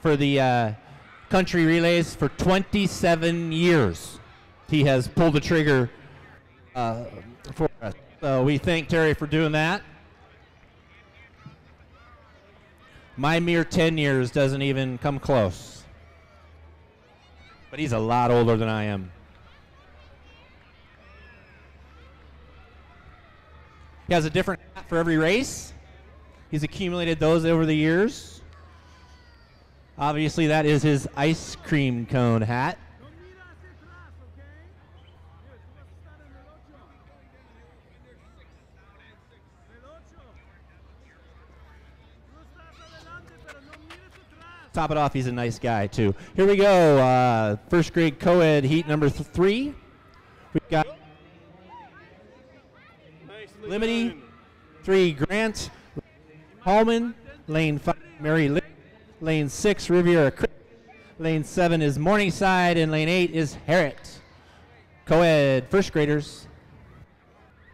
for the country relays for 27 years. He has pulled the trigger for us. So we thank Terry for doing that. My mere 10 years doesn't even come close. But he's a lot older than I am. He has a different hat for every race. He's accumulated those over the years. Obviously, that is his ice cream cone hat. Top it off, he's a nice guy, too. Here we go, first grade co-ed heat number 3. We've got Limity, 3 Grant, Hallman, lane 5 Mary Lynn, lane 6 Riviera Creek, lane 7 is Morningside, and lane 8 is Harriet. Co-ed first graders.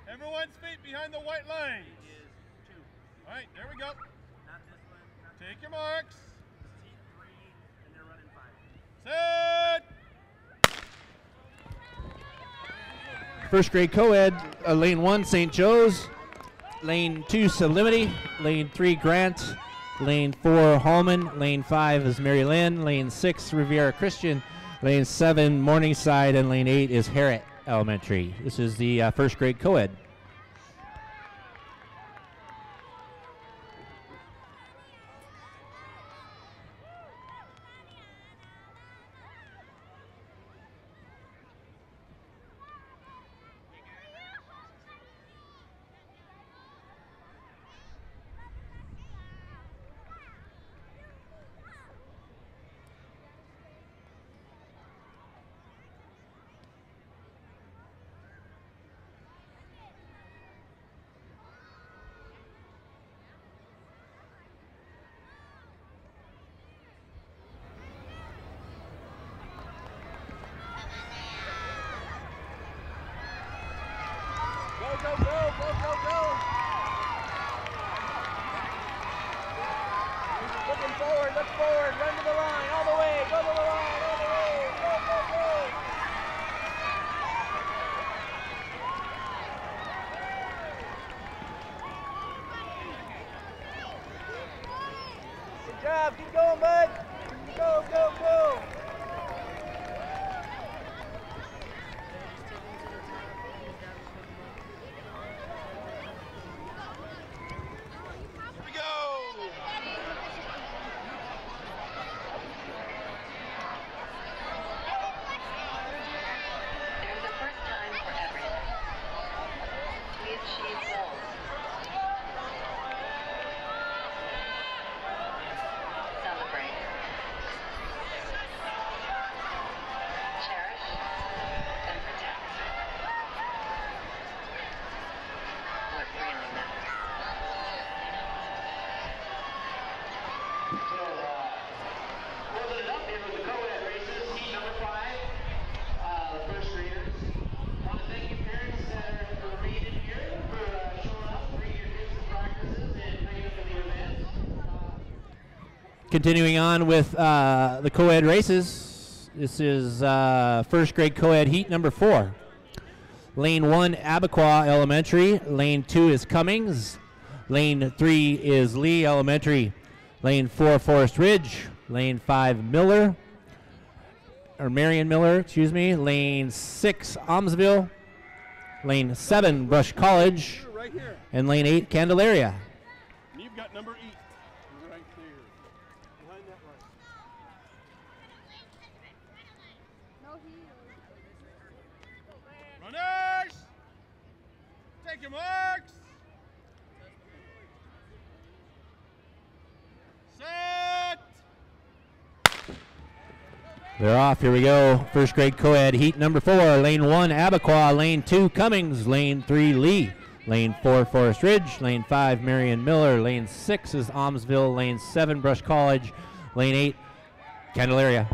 Everyone's feet behind the white line. All right, there we go. Take your marks. Set.
First grade co-ed, lane 1 St. Joe's, lane 2 Sublimity, lane 3 Grant, lane 4 Hallman, lane 5 is Mary Lynn, lane 6 Riviera Christian, lane 7 Morningside, and lane 8 is Harriet Elementary. This is the first grade co-ed.
Keep going, bud. Go, go, go.
Here we go.
There's a first time for everything. Sweet cheese rolls. Celebrate. Cherish and protect what really matters.
So, closing it up here with the co-ed races, heat number 5, the first graders. I want to thank you parents that are being in here for showing up, bringing your kids to practices and bringing them to the events.
Continuing on with the co-ed races, this is first grade co-ed heat number 4. Lane 1 Abaquah Elementary, lane 2 is Cummings, lane 3 is Lee Elementary, lane 4 Forest Ridge, lane 5 Miller, Marion Miller, excuse me. Lane 6, Almsville. Lane 7, Brush College.
Right here.
And lane 8, Candelaria.
And you've got number 8 right there. Behind that line. Runners! Take your marks! Set!
They're off. Here we go. First grade co-ed heat number 4. Lane 1, Abaquah. Lane 2, Cummings. Lane 3, Lee. Lane 4, Forest Ridge. Lane 5, Marion Miller. Lane 6 is Almsville. Lane 7, Brush College. Lane 8, Candelaria.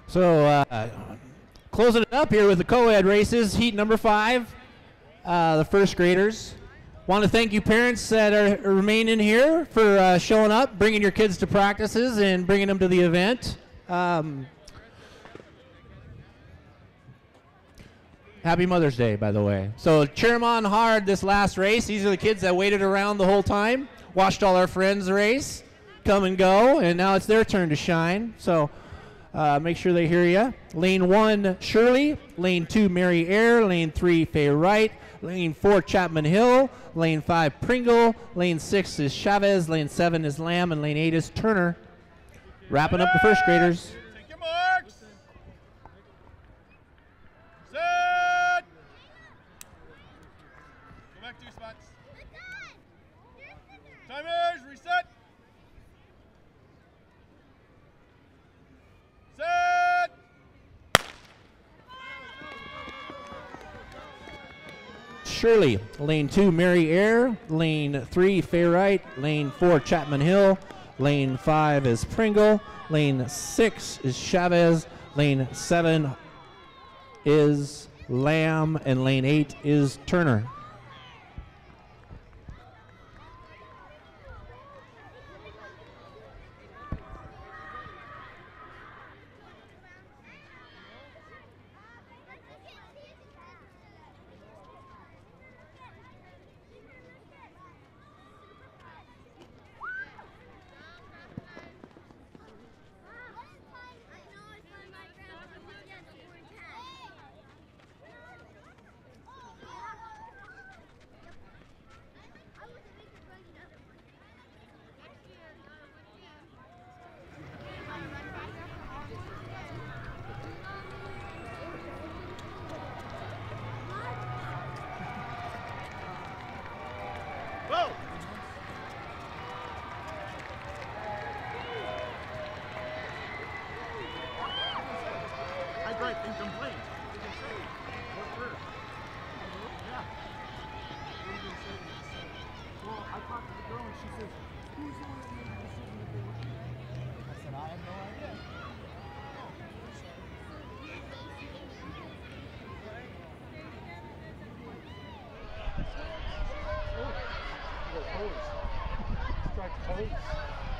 So closing it up here with the co-ed races, heat number 5, the first graders. Want to thank you parents that are remaining here for showing up, bringing your kids to practices and bringing them to the event. Happy Mother's Day, by the way. So cheer them on hard this last race. These are the kids that waited around the whole time, watched all our friends race, come and go, and now it's their turn to shine. So make sure they hear you. Lane 1, Shirley. Lane 2, Mary Air. Lane 3, Faye Wright. Lane 4, Chapman Hill. Lane 5, Pringle. Lane 6 is Chavez. Lane 7 is Lamb. And lane 8 is Turner. Wrapping up the first graders.
Take your marks. Set. Go back to your spots. Timers, reset. Set.
Shirley. Lane 2, Mary Air. Lane 3, Faye Wright. Lane 4, Chapman Hill. Lane 5 is Pringle. Lane 6 is Chavez. Lane 7 is Lamb. And lane 8 is Turner.
pose. Strike pose.